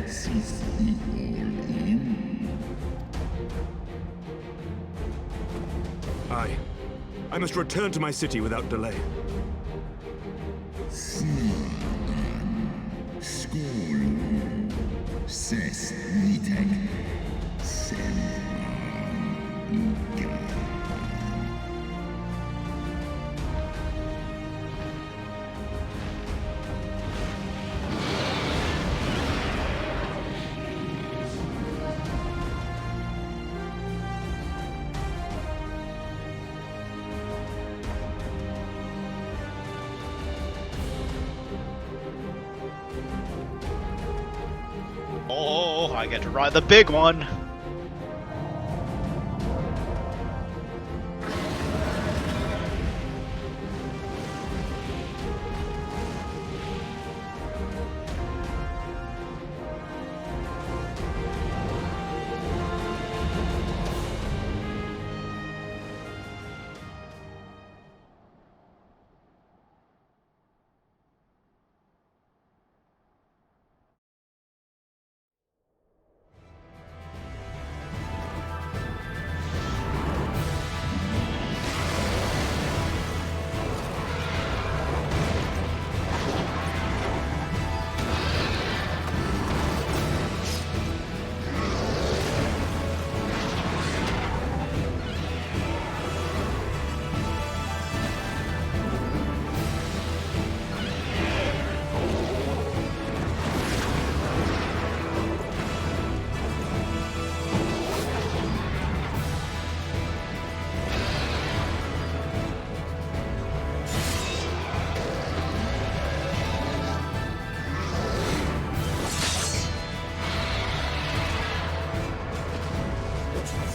Is he all in? Aye. I must return to my city without delay. Skål. Ses nitek. Oh, I get to ride the big one.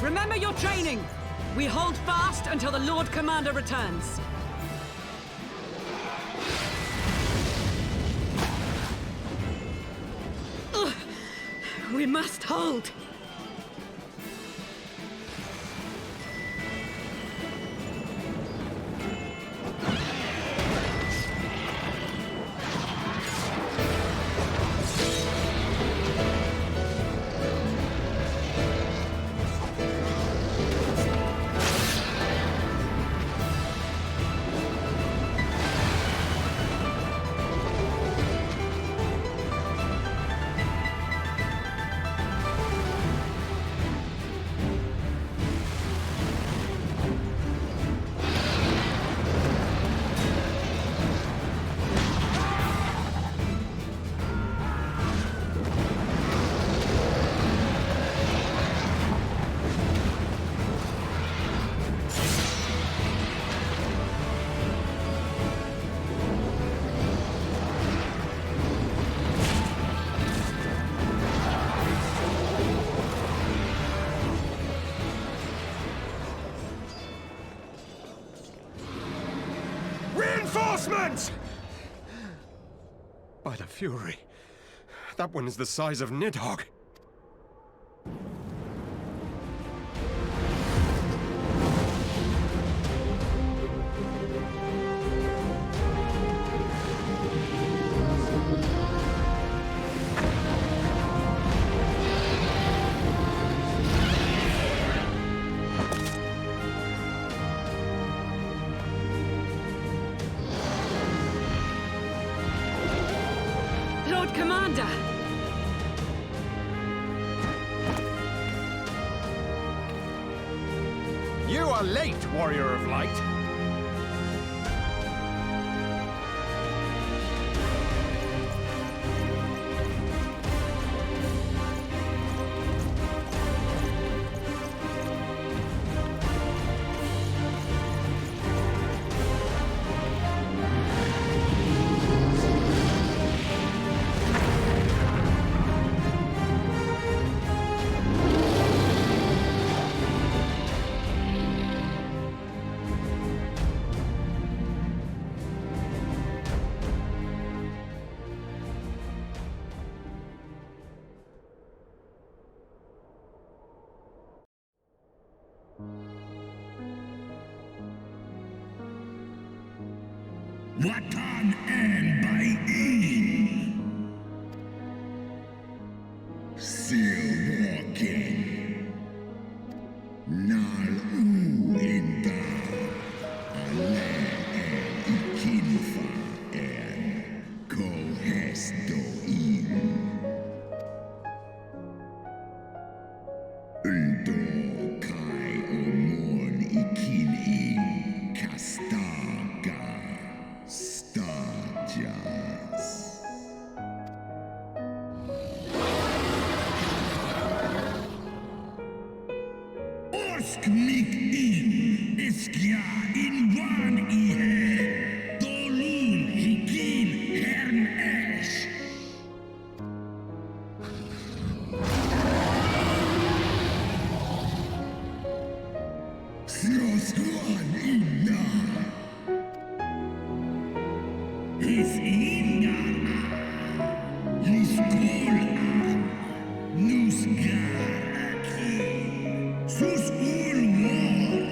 Remember your training! We hold fast until the Lord Commander returns. Ugh. We must hold! Reinforcements! By the Fury, that one is the size of Nidhogg. Commander! You are late, Warrior of Light. Watan and by in. Still walking. Nal uinda. Ale ikinfa en. Kohesto in. Undo kai omon ikin in. Kastaga. Stajas. Orsk mig in, eskja in van i her, dolun hikin hern esh. Srosguan inna. Is inna. Liskol Nusgar aki. Sus ulmor.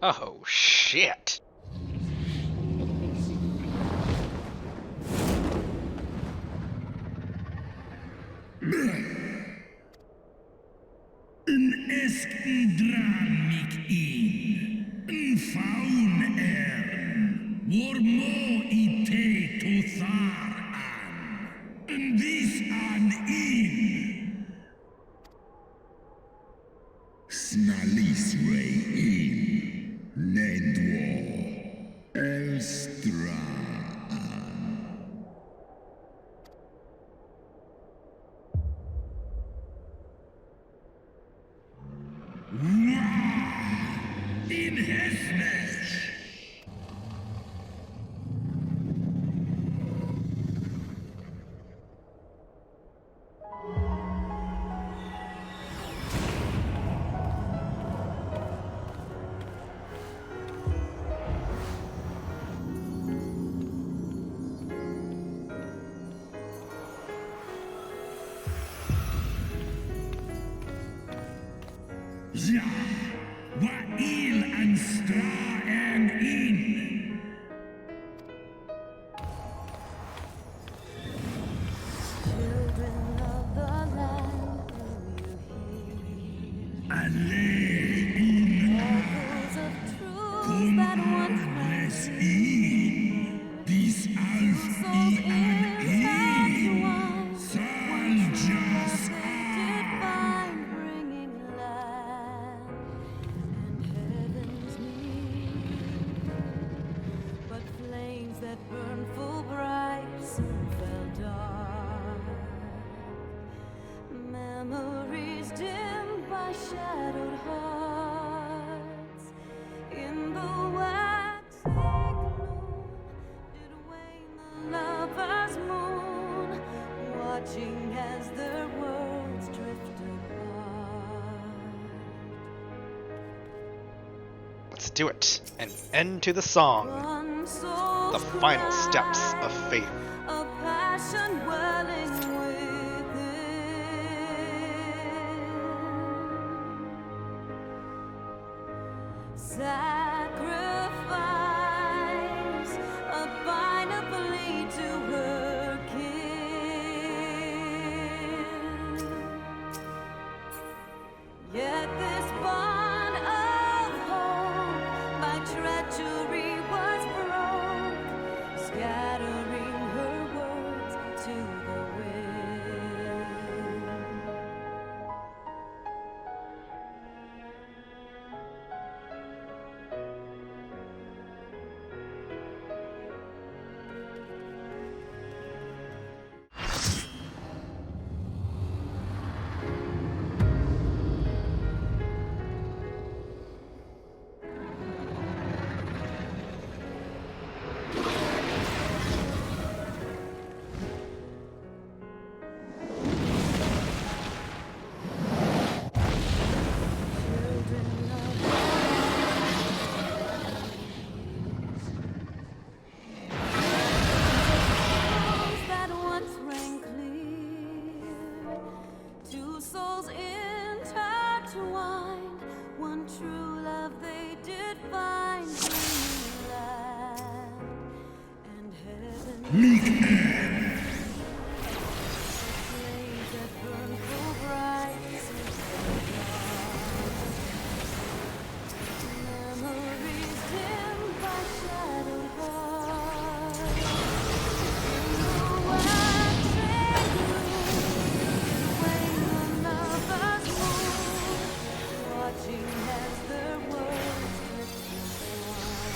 Oh, shit. Esken drar mig in. Faun vår må i te tothar an. Vis an in. Snalisray in. Nendwo. Elstra an. Wow! in Hesmesh. Ja, Wa'il and Stra and In. Children of the land, will you Alle in hear echoes of truths that once Res rang In. Dis Alf I an In. Sal Jas find bringing land and heavens near. But flames that burn full bright soon fell dark. Memories dimmed by shadowed hearts. In the waxing gloom did wane the lover's moon, watching as their worlds drift apart. Let's do it. An end to the song. One soul's The final steps cry, of faith. a passion welling within. Sacrifice, a final plea to her kin. Yet this bond of hope by treachery was broke, scattering her words to the wind. That once rang clear, two souls intertwined, one true love they did find, bringing land and heaven. Flames that burn full bright, memories dimmed by shadowed hearts. Watching as their worlds drift apart.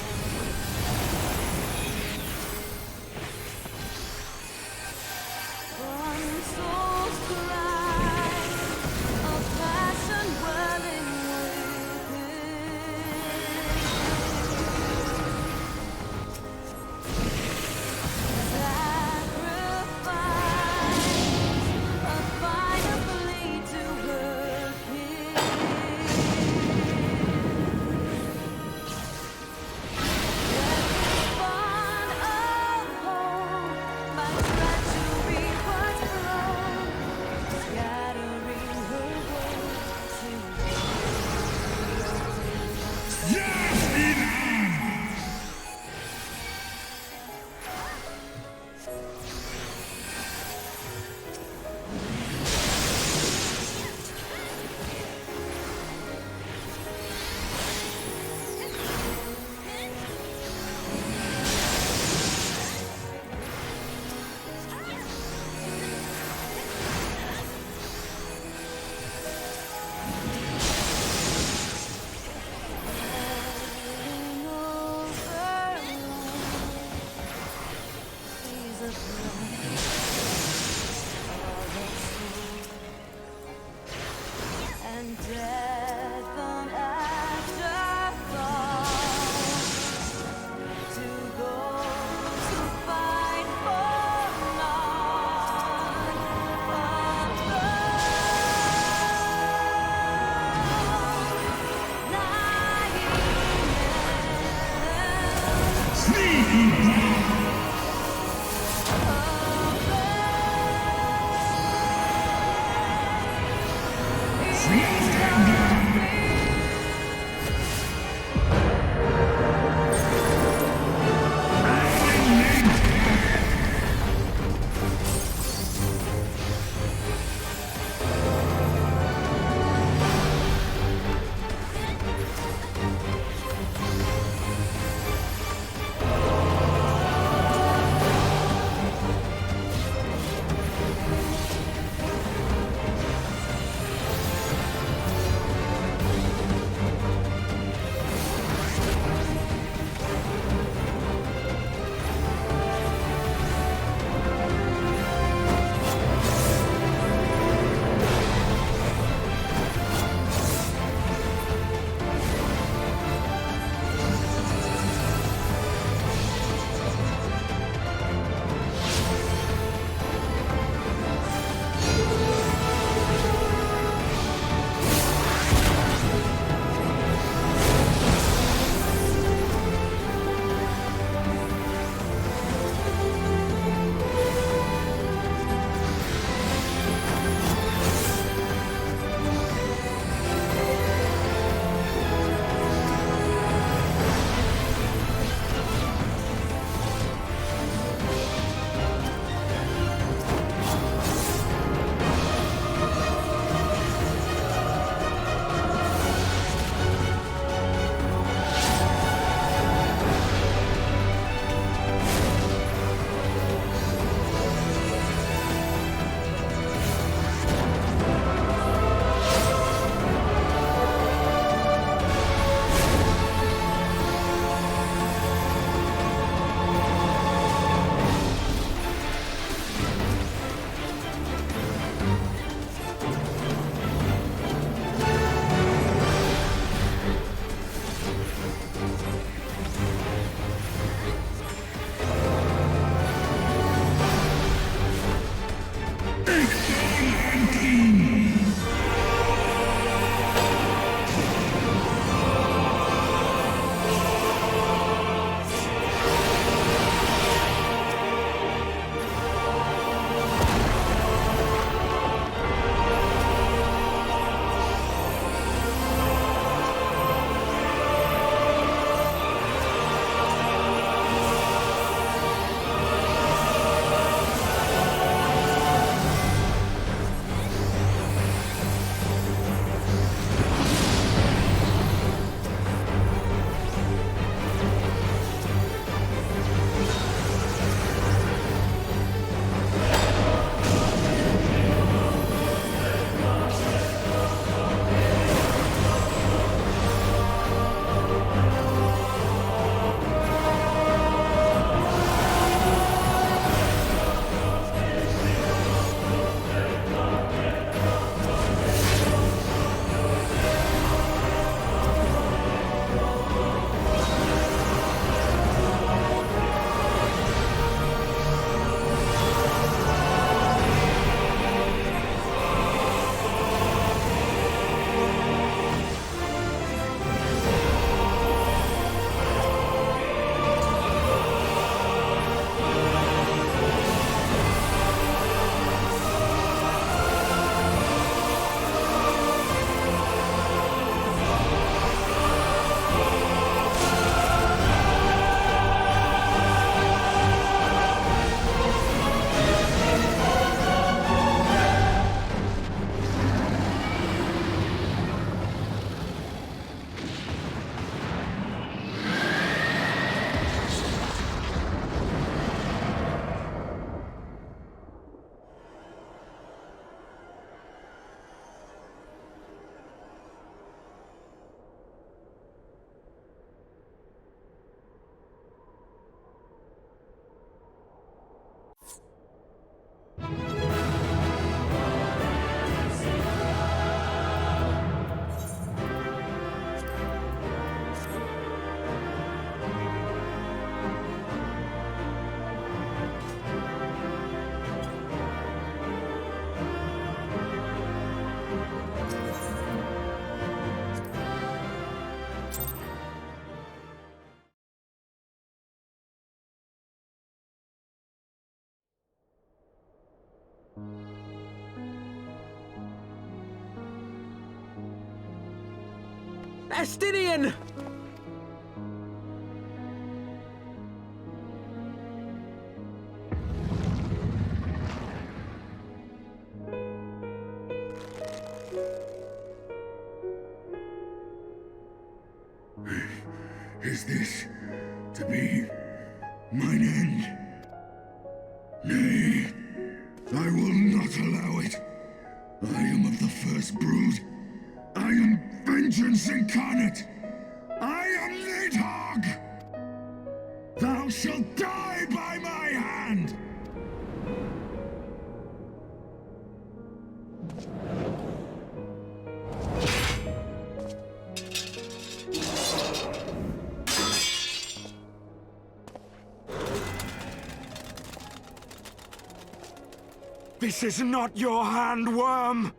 Estinian! Is this to be mine end? Nay, I will not allow it. I am of the first brood. I am vengeance incarnate. I am Nidhogg! Thou shalt die by my hand! This is not your hand, worm!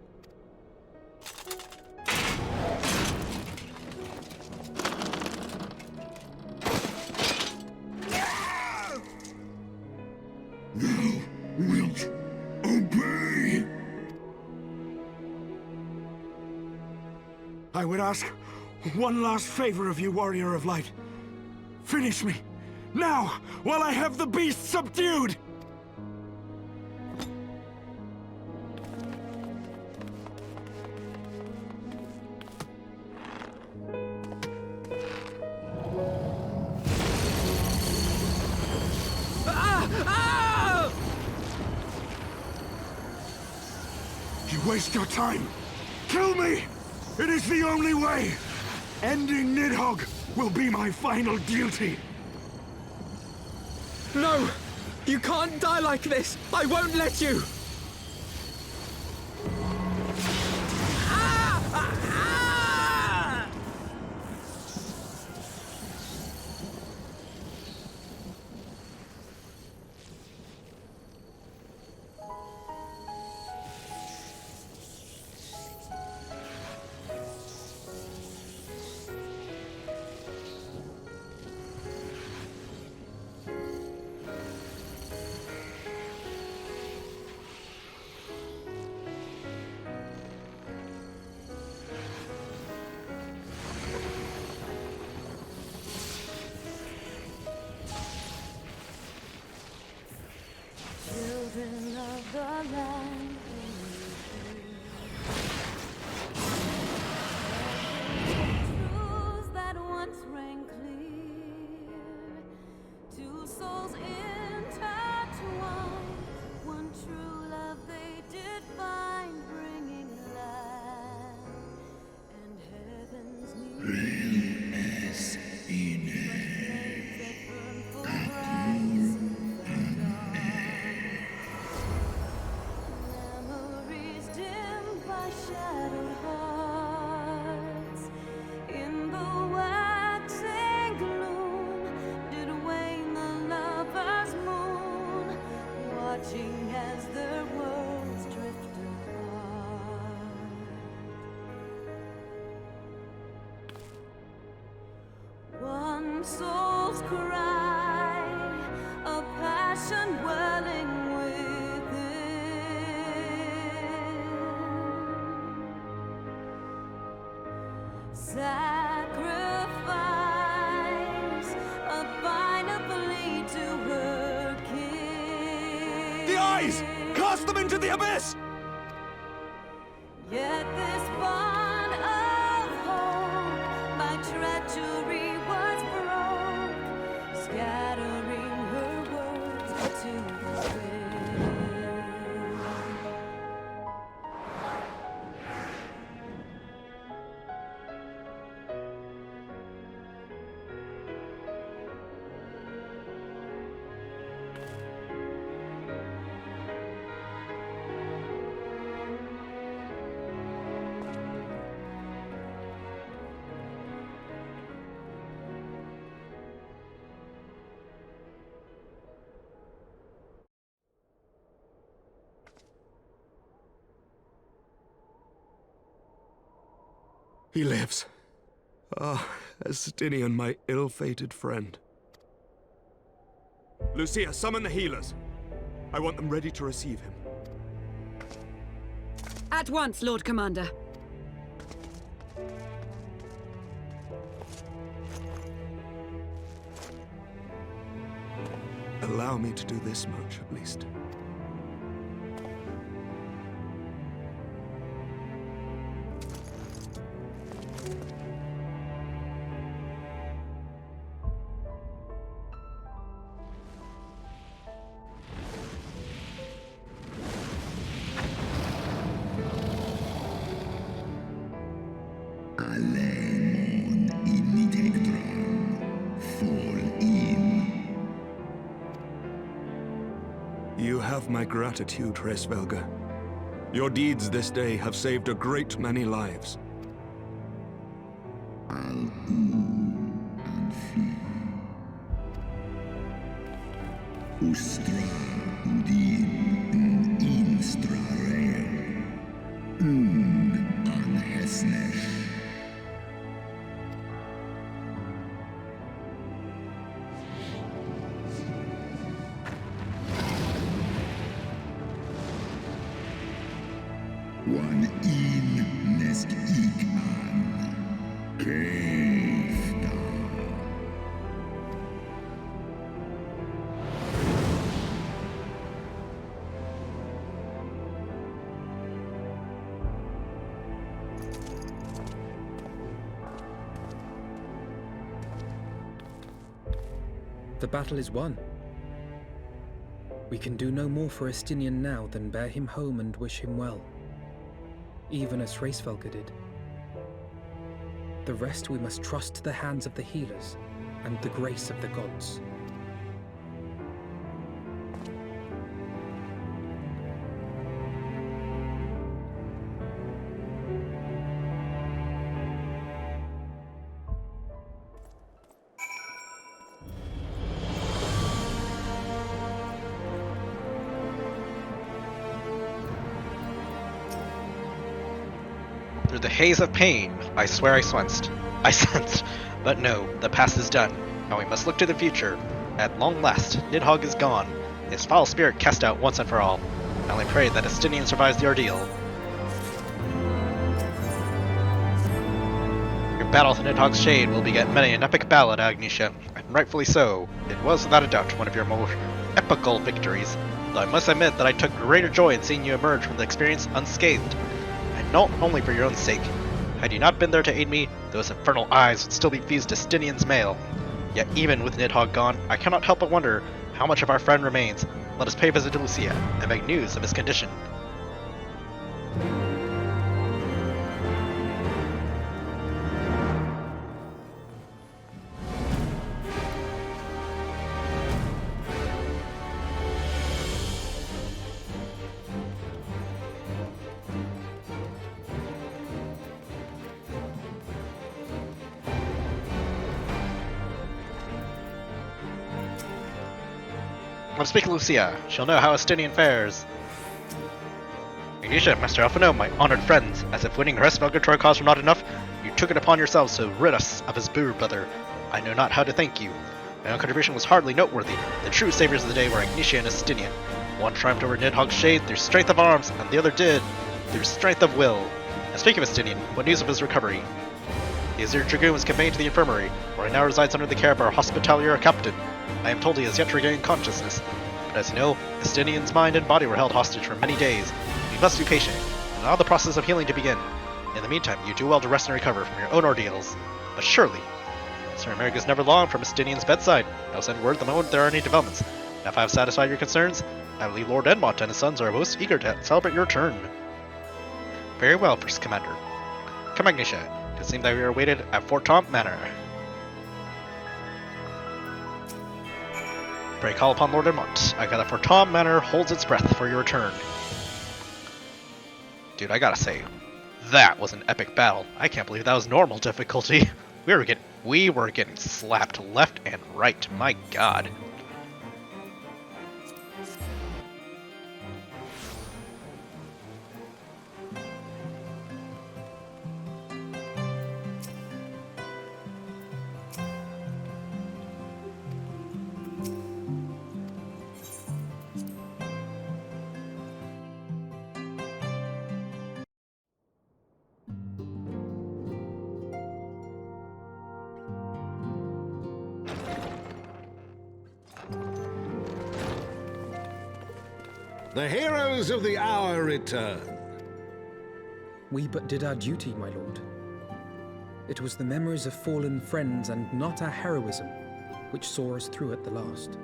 Thou wilt obey! I would ask one last favor of you, Warrior of Light. Finish me, now, while I have the beast subdued! You waste your time! Kill me! It is the only way! Ending Nidhogg will be my final duty! No! You can't die like this! I won't let you! Children of the land, truths that once rang clear, two souls intertwined, one true love they did find, bringing land and heaven's near. Realness in Memories dimmed by shadowed hearts. In the waxing gloom did wane the lover's moon, watching as their worlds drift apart. One soul's cry, a passion welling within. Sacrifice, a final plea to her king. The eyes! Cast them into the abyss! Yet this bond of hope by treachery was broke, scattering her words to the wind. He lives. Ah, Estinian, my ill-fated friend. Lucia, summon the healers. I want them ready to receive him. At once, Lord Commander. allow me to do this much, at least. Alemon integram, fall in. You have my gratitude, Hraesvelga. Your deeds this day have saved a great many lives. And fee. Ustra udin instra reo. An hesnesh. One in nest ik an. Keifta. The battle is won. We can do no more for Estinian now than bear him home and wish him well, even as Hraesvelga did. The rest we must trust to the hands of the healers and the grace of the gods. Through the haze of pain, I swear I sensed. But no, the past is done. Now we must look to the future. At long last, Nidhogg is gone, his foul spirit cast out once and for all. I only pray that Estinian survives the ordeal. Your battle with Nidhogg's Shade will beget many an epic ballad, Aggnicia, and rightfully so. It was without a doubt one of your more epical victories, though I must admit that I took greater joy in seeing you emerge from the experience unscathed. Not only for your own sake. Had you not been there to aid me, those infernal eyes would still be fused to Stinian's mail. Yet even with Nidhogg gone, I cannot help but wonder how much of our friend remains. Let us pay a visit to Lucia and make news of his condition. Let us speak to Lucia. She'll know how Estinian fares. Aggnicia, Master Alphino, my honored friends, as if winning Hraesvelga to our cause were not enough, you took it upon yourselves to rid us of his brew brother. I know not how to thank you. My own contribution was hardly noteworthy. The true saviors of the day were Aggnicia and Estinian. One triumphed over Nidhogg's Shade through strength of arms, and the other did through strength of will. And speaking of Estinian, what news of his recovery? The Azure Dragoon was conveyed to the infirmary, where he now resides under the care of our hospitalier captain. I am told he has yet to regain consciousness, but as you know, Estinian's mind and body were held hostage for many days. We must be patient, and allow the process of healing to begin. In the meantime, you do well to rest and recover from your own ordeals. But surely, Sir America's never long from Estinian's bedside. I'll send word the moment there are any developments. And if I have satisfied your concerns, I believe Lord Edmont and his sons are most eager to celebrate your return. Very well, First Commander. Come, Aggnicia. It seems that we are awaited at Fort Tom Manor. Pray call upon Lord Edmont. I gather Fort Tom Manor holds its breath for your return. Dude, I gotta say, that was an epic battle. I can't believe that was normal difficulty. We were getting slapped left and right. My god. The heroes of the hour return. We but did our duty, my lord. It was the memories of fallen friends and not our heroism which saw us through at the last.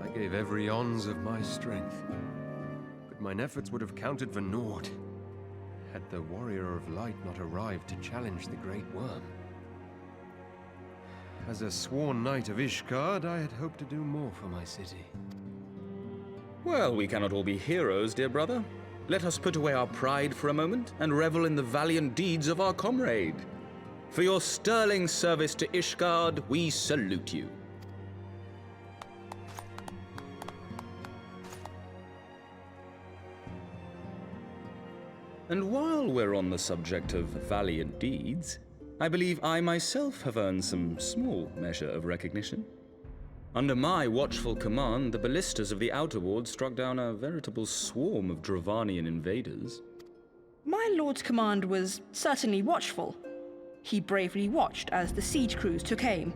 I gave every ounce of my strength, but mine efforts would have counted for naught had the Warrior of Light not arrived to challenge the Great Worm. As a sworn knight of Ishgard, I had hoped to do more for my city. Well, we cannot all be heroes, dear brother. Let us put away our pride for a moment and revel in the valiant deeds of our comrade. For your sterling service to Ishgard, we salute you. And while we're on the subject of valiant deeds, I believe I myself have earned some small measure of recognition. Under my watchful command, the ballistas of the Outer Ward struck down a veritable swarm of Dravanian invaders. My lord's command was certainly watchful. He bravely watched as the siege crews took aim,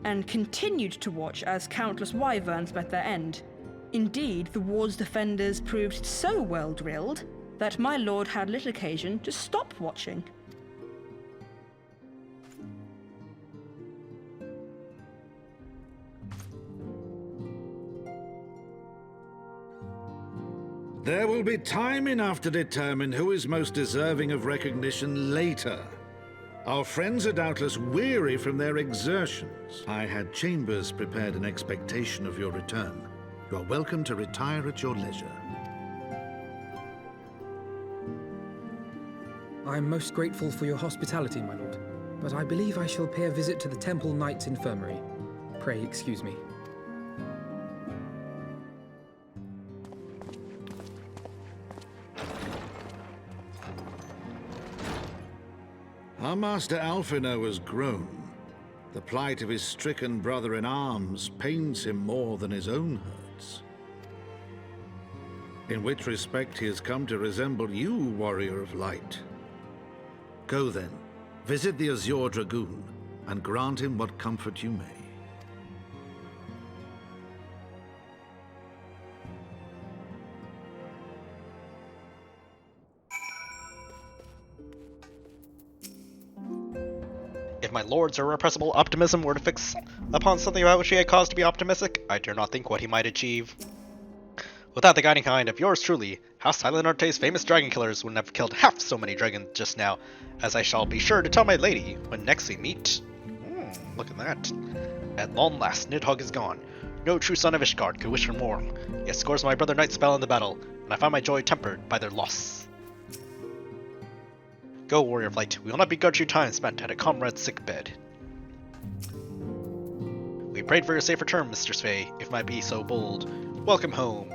and continued to watch as countless wyverns met their end. Indeed, the ward's defenders proved so well drilled that my lord had little occasion to stop watching. There will be time enough to determine who is most deserving of recognition later. Our friends are doubtless weary from their exertions. I had chambers prepared in expectation of your return. You are welcome to retire at your leisure. I am most grateful for your hospitality, my lord, but I believe I shall pay a visit to the Temple Knight's Infirmary. Pray excuse me. Our master Alphinaud has grown. The plight of his stricken brother-in-arms pains him more than his own hurts. In which respect he has come to resemble you, Warrior of Light. Go then, visit the Azure Dragoon, and grant him what comfort you may. If my lord's irrepressible optimism were to fix upon something about which he had cause to be optimistic, I dare not think what he might achieve. Without the guiding hand of yours truly, House Silenarte's famous dragon killers wouldn't have killed half so many dragons just now, as I shall be sure to tell my lady when next we meet. Look at that. At long last, Nidhogg is gone. No true son of Ishgard could wish for more. Yet scores my brother knights fell in the battle, and I find my joy tempered by their loss. Go, Warrior of Light, we will not begrudge you time spent at a comrade's sick bed. We prayed for your safe return, Mistress Fey, if might be so bold. Welcome home.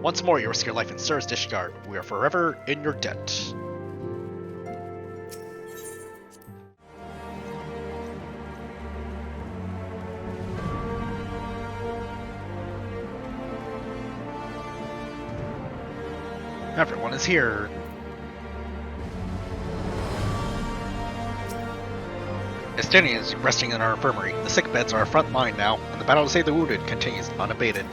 Once more you risk your life in service to Ishgard. We are forever in your debt. Everyone is here. Estinian is resting in our infirmary. The sick beds are our front line now, and the battle to save the wounded continues unabated.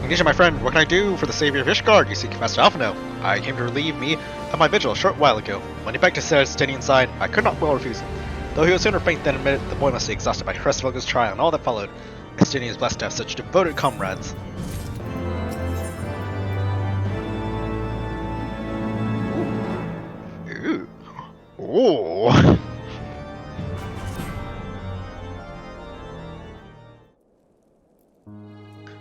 Aggnicia, my friend, what can I do for the savior of Ishgard? You seek Master Alphinaud. I came to relieve me of my vigil a short while ago. When he begged to sit at Estinian's side, I could not well refuse him. Though he was sooner faint than admitted, the boy must be exhausted by Hresvelga's trial and all that followed. Estinian is blessed to have such devoted comrades. Ooh. Ooh.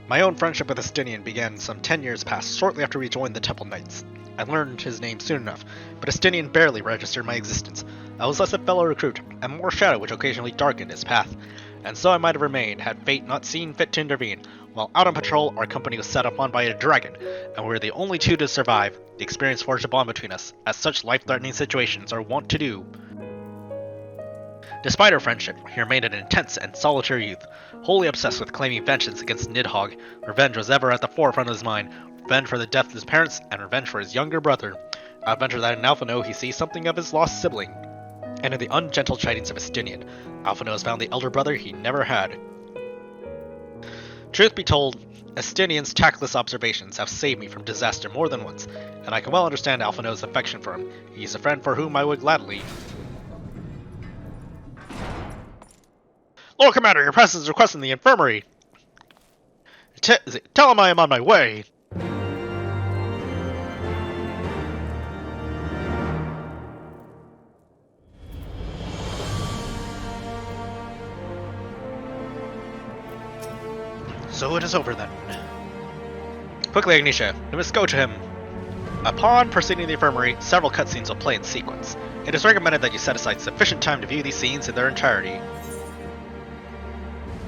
My own friendship with Estinian began some 10 years past, shortly after we joined the Temple Knights. I learned his name soon enough, but Estinian barely registered my existence. I was less a fellow recruit, and more shadow which occasionally darkened his path. And so I might have remained, had fate not seen fit to intervene. While out on patrol, our company was set upon by a dragon, and we were the only two to survive. The experience forged a bond between us, as such life-threatening situations are wont to do. Despite our friendship, he remained an intense and solitary youth, wholly obsessed with claiming vengeance against Nidhogg. Revenge was ever at the forefront of his mind, revenge for the death of his parents, and revenge for his younger brother. I venture that in Alphinaud he sees something of his lost sibling. and in the ungentle chidings of Estinian, Alphonse has found the elder brother he never had. Truth be told, Estinian's tactless observations have saved me from disaster more than once, and I can well understand Alphonse's affection for him. He's a friend for whom I would gladly... Lord Commander, your presence is requested in the infirmary! Tell him I am on my way! So it is over then. Quickly, Aggnicia, we must go to him. Upon proceeding to the infirmary, several cutscenes will play in sequence. It is recommended that you set aside sufficient time to view these scenes in their entirety.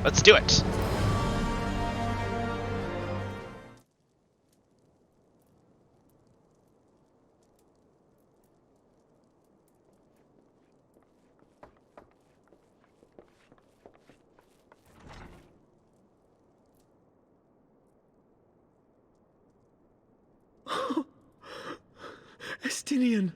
Let's do it! Estinian!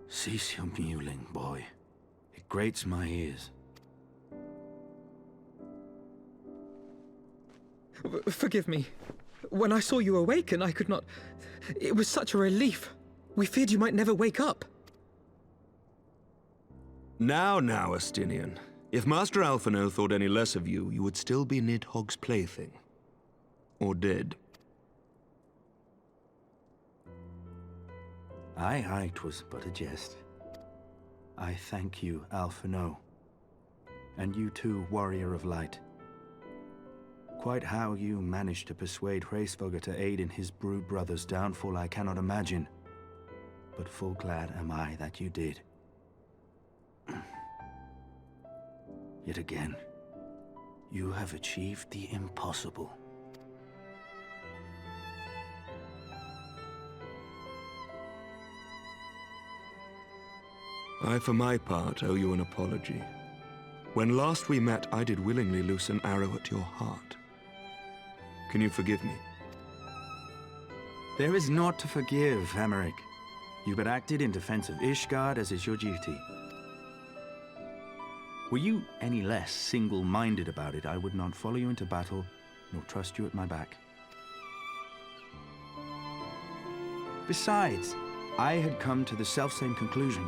Cease your mewling, boy. It grates my ears. Forgive me. When I saw you awaken, I could not... It was such a relief. We feared you might never wake up. Now, Estinian. If Master Alphonse thought any less of you, you would still be Nidhogg's plaything. Or dead. Aye, 'twas but a jest. I thank you, Alphonse. And you too, Warrior of Light. Quite how you managed to persuade Hraesvelgr to aid in his brood brother's downfall I cannot imagine. But full glad am I that you did. Yet again, you have achieved the impossible. I, for my part, owe you an apology. When last we met, I did willingly loose an arrow at your heart. Can you forgive me? There is naught to forgive, Hameric. You but acted in defense of Ishgard as is your duty. Were you any less single-minded about it, I would not follow you into battle, nor trust you at my back. Besides, I had come to the selfsame conclusion,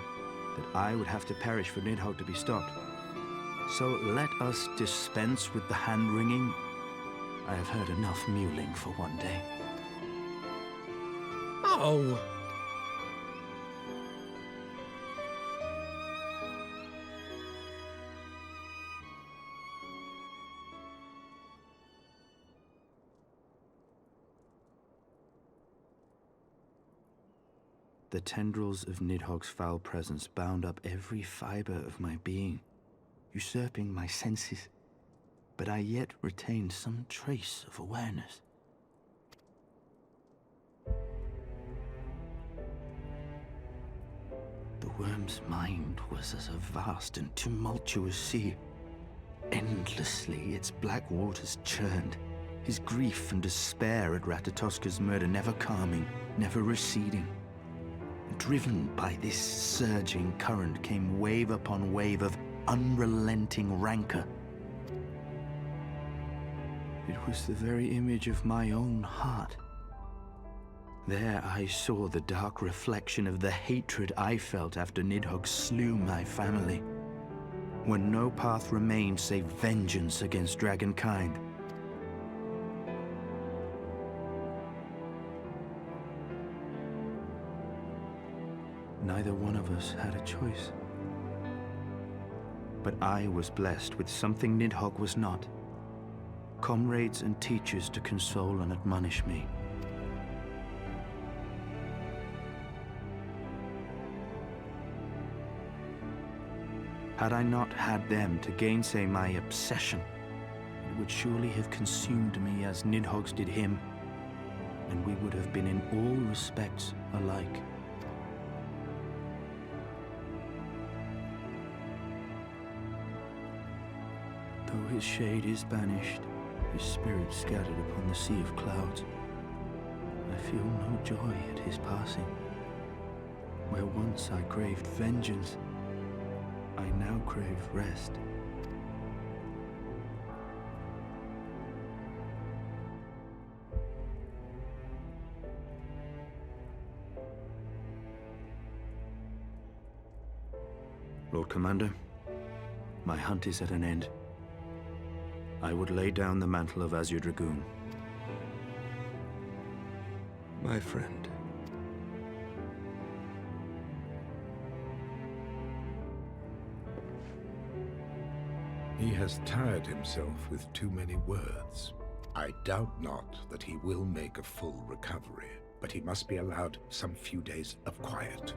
that I would have to perish for Nidhogg to be stopped. So let us dispense with the hand-wringing. I have heard enough mewling for one day. Oh! The tendrils of Nidhogg's foul presence bound up every fiber of my being, usurping my senses, but I yet retained some trace of awareness. The worm's mind was as a vast and tumultuous sea. Endlessly its black waters churned, his grief and despair at Ratatoska's murder never calming, never receding. Driven by this surging current came wave upon wave of unrelenting rancor. It was the very image of my own heart. There I saw the dark reflection of the hatred I felt after Nidhogg slew my family, when no path remained save vengeance against dragonkind. Neither one of us had a choice. But I was blessed with something Nidhogg was not. Comrades and teachers to console and admonish me. Had I not had them to gainsay my obsession, it would surely have consumed me as Nidhogg's did him. and we would have been in all respects alike. Though his shade is banished, his spirit scattered upon the sea of clouds, I feel no joy at his passing. Where once I craved vengeance, I now crave rest. Lord Commander, my hunt is at an end. I would lay down the mantle of Azure Dragoon. My friend. He has tired himself with too many words. I doubt not that he will make a full recovery, but he must be allowed some few days of quiet.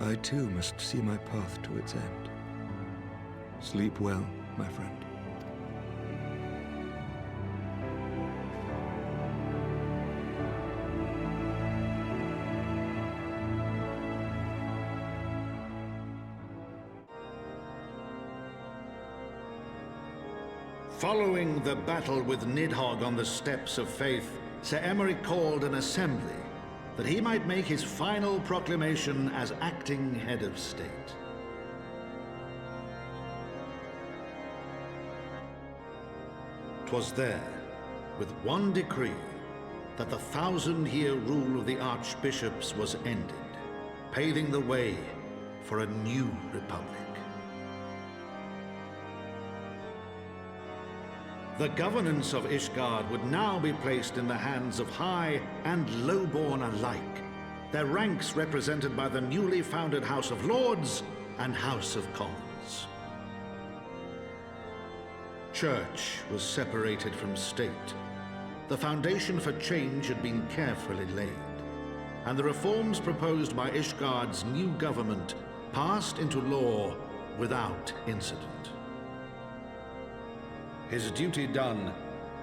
I too must see my path to its end. Sleep well, my friend. Following the battle with Nidhogg on the Steps of Faith, Sir Emeric called an assembly that he might make his final proclamation as acting head of state. "'Twas there, with one decree, that the 1,000-year rule of the archbishops was ended, paving the way for a new republic. The governance of Ishgard would now be placed in the hands of high and lowborn alike, their ranks represented by the newly founded House of Lords and House of Commons. Church was separated from state. The foundation for change had been carefully laid, and the reforms proposed by Ishgard's new government passed into law without incident. His duty done,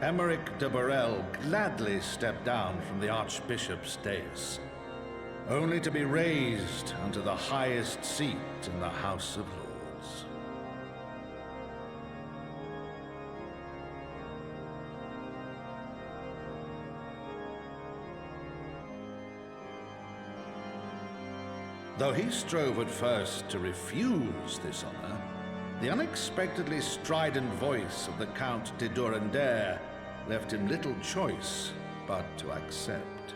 Emeric de Burrell gladly stepped down from the Archbishop's dais, only to be raised unto the highest seat in the House of Lords. Though he strove at first to refuse this honor, the unexpectedly strident voice of the Count de Durandare left him little choice but to accept.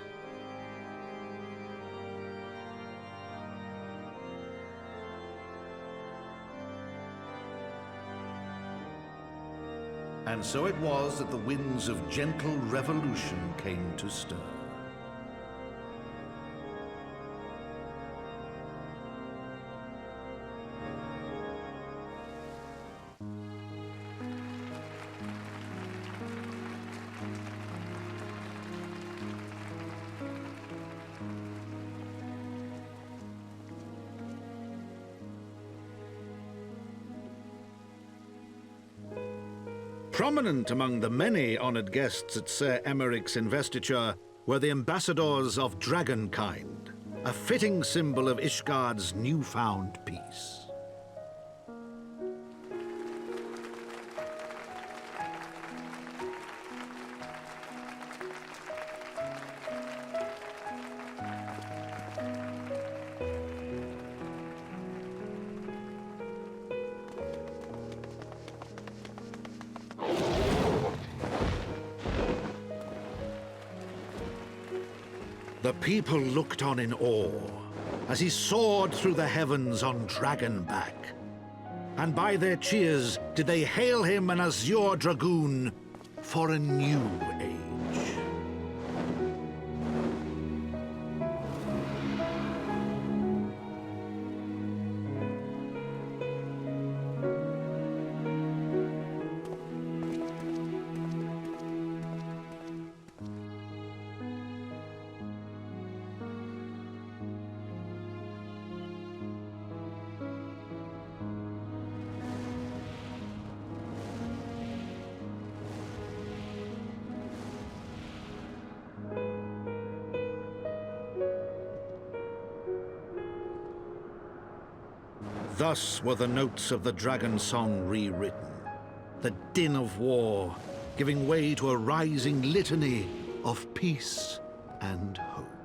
And so it was that the winds of gentle revolution came to stir. Prominent among the many honored guests at Sir Emeric's investiture were the ambassadors of Dragonkind, a fitting symbol of Ishgard's newfound peace. The people looked on in awe as he soared through the heavens on Dragonback, and by their cheers did they hail him an Azure Dragoon for a new age. Thus were the notes of the dragon song rewritten, the din of war giving way to a rising litany of peace and hope.